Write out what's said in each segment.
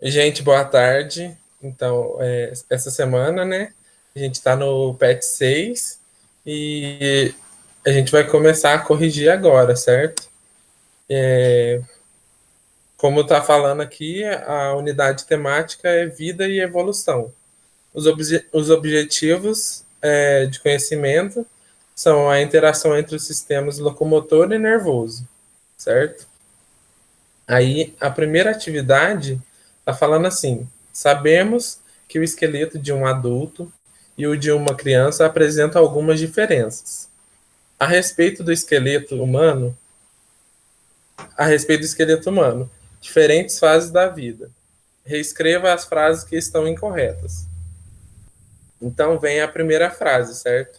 Gente, boa tarde. Então, essa semana, né, a gente está no PET 6 e a gente vai começar a corrigir agora, certo? Como está falando aqui, a unidade temática é vida e evolução. Os objetivos de conhecimento são a interação entre os sistemas locomotor e nervoso, certo? Aí, a primeira atividade está falando assim: sabemos que o esqueleto de um adulto e o de uma criança apresentam algumas diferenças. A respeito do esqueleto humano, a respeito do esqueleto humano, diferentes fases da vida. Reescreva as frases que estão incorretas. Então, vem a primeira frase, certo?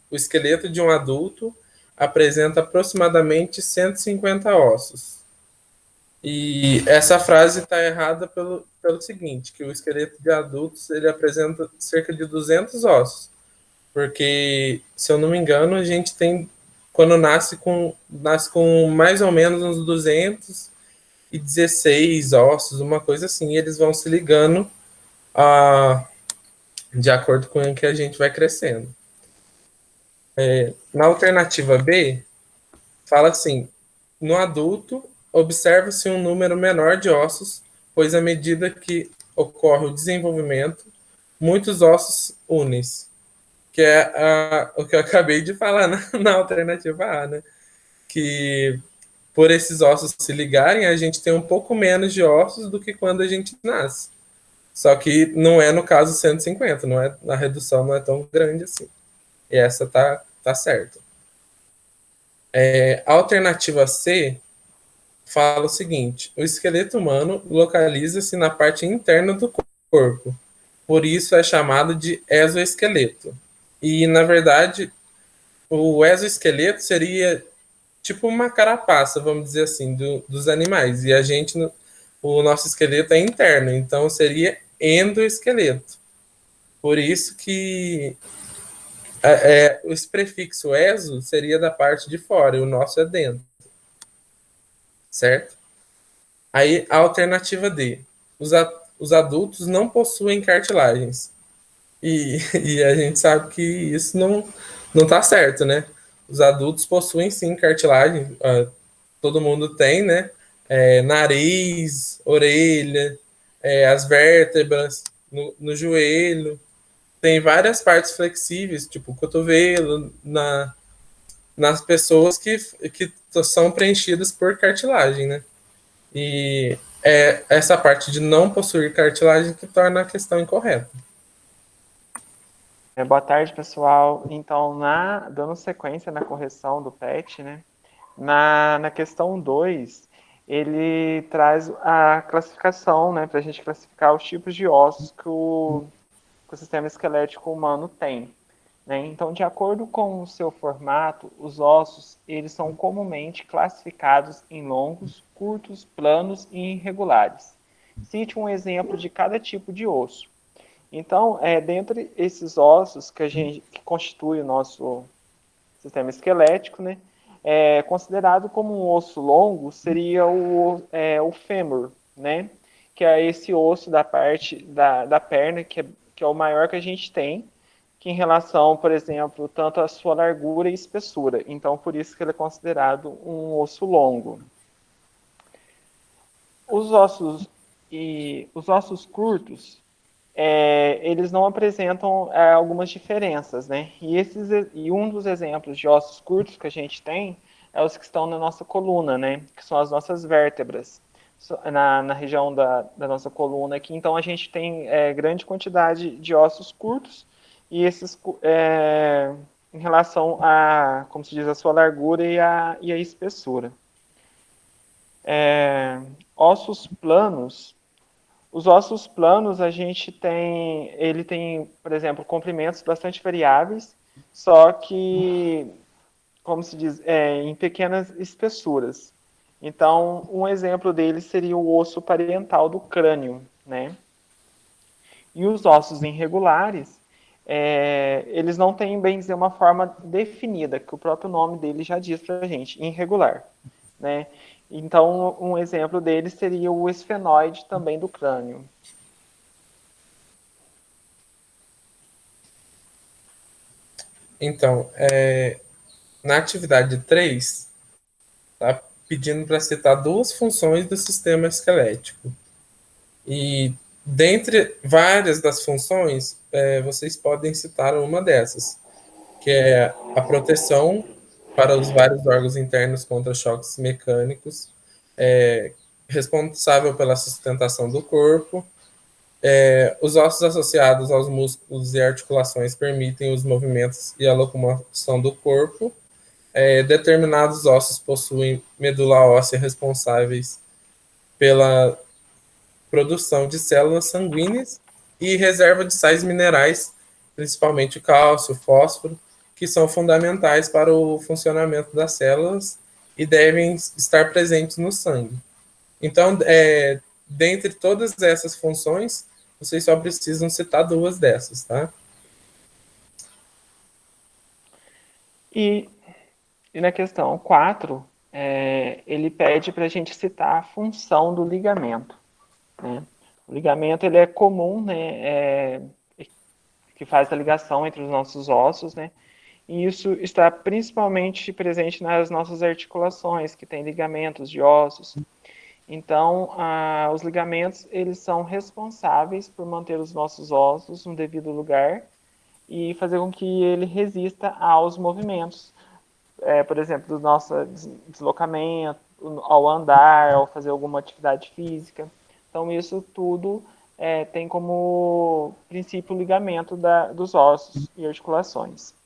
O esqueleto de um adulto apresenta aproximadamente 150 ossos. E essa frase está errada pelo seguinte, que o esqueleto de adultos ele apresenta cerca de 200 ossos, porque, se eu não me engano, a gente tem, quando nasce com mais ou menos uns 216 ossos, uma coisa assim, e eles vão se ligando de acordo com o que a gente vai crescendo. Na alternativa B, fala assim: no adulto, observa-se um número menor de ossos, pois à medida que ocorre o desenvolvimento, muitos ossos unem-se, que é o que eu acabei de falar na alternativa A, né? Que por esses ossos se ligarem, a gente tem um pouco menos de ossos do que quando a gente nasce. Só que não é no caso 150, não é, a redução não é tão grande assim. E essa tá certa. A alternativa C fala o seguinte: o esqueleto humano localiza-se na parte interna do corpo, por isso é chamado de exoesqueleto. E, na verdade, o exoesqueleto seria tipo uma carapaça, vamos dizer assim, dos animais. E o nosso esqueleto é interno, então seria endoesqueleto. Por isso que esse prefixo exo seria da parte de fora, e o nosso é dentro, certo? Aí, a alternativa D. Os adultos não possuem cartilagens. E a gente sabe que isso não tá certo, né? Os adultos possuem sim cartilagem, todo mundo tem, né? Nariz, orelha, as vértebras, no joelho. Tem várias partes flexíveis, tipo o cotovelo, nas pessoas que são preenchidas por cartilagem, né? E é essa parte de não possuir cartilagem que torna a questão incorreta. Boa tarde, pessoal. Então, dando sequência na correção do PET, né? Na questão 2, ele traz a classificação, né? Para a gente classificar os tipos de ossos que o sistema esquelético humano tem. Né? Então, de acordo com o seu formato, os ossos eles são comumente classificados em longos, curtos, planos e irregulares. Cite um exemplo de cada tipo de osso. Então, dentre esses ossos que constitui o nosso sistema esquelético, né, considerado como um osso longo seria o fêmur, né, que é esse osso da parte da perna que é o maior que a gente tem, que em relação, por exemplo, tanto à sua largura e espessura. Então, por isso que ele é considerado um osso longo. Os ossos curtos, eles não apresentam algumas diferenças, né? E um dos exemplos de ossos curtos que a gente tem é os que estão na nossa coluna, né? Que são as nossas vértebras, na região da nossa coluna aqui. Então a gente tem grande quantidade de ossos curtos e esses em relação como se diz, a sua largura e a espessura. Ossos planos. Os ossos planos, ele tem, por exemplo, comprimentos bastante variáveis, só que, como se diz, em pequenas espessuras. Então, um exemplo dele seria o osso parietal do crânio, né? E os ossos irregulares, eles não têm, bem dizer, uma forma definida, que o próprio nome dele já diz para a gente, irregular, né? Então, um exemplo dele seria o esfenoide também do crânio. Então, na atividade 3, está pedindo para citar duas funções do sistema esquelético. E dentre várias das funções, vocês podem citar uma dessas, que é a proteção para os vários órgãos internos contra choques mecânicos, responsável pela sustentação do corpo. Os ossos associados aos músculos e articulações permitem os movimentos e a locomoção do corpo. Determinados ossos possuem medula óssea responsáveis pela produção de células sanguíneas e reserva de sais minerais, principalmente cálcio, fósforo, que são fundamentais para o funcionamento das células e devem estar presentes no sangue. Então, dentre todas essas funções, vocês só precisam citar duas dessas, tá? E na questão 4, ele pede para a gente citar a função do ligamento. Né? O ligamento ele é comum, né, que faz a ligação entre os nossos ossos, né? E isso está principalmente presente nas nossas articulações, que têm ligamentos de ossos. Então, os ligamentos eles são responsáveis por manter os nossos ossos no devido lugar e fazer com que ele resista aos movimentos, por exemplo, do nosso deslocamento, ao andar, ao fazer alguma atividade física. Então, isso tudo tem como princípio o ligamento dos ossos e articulações.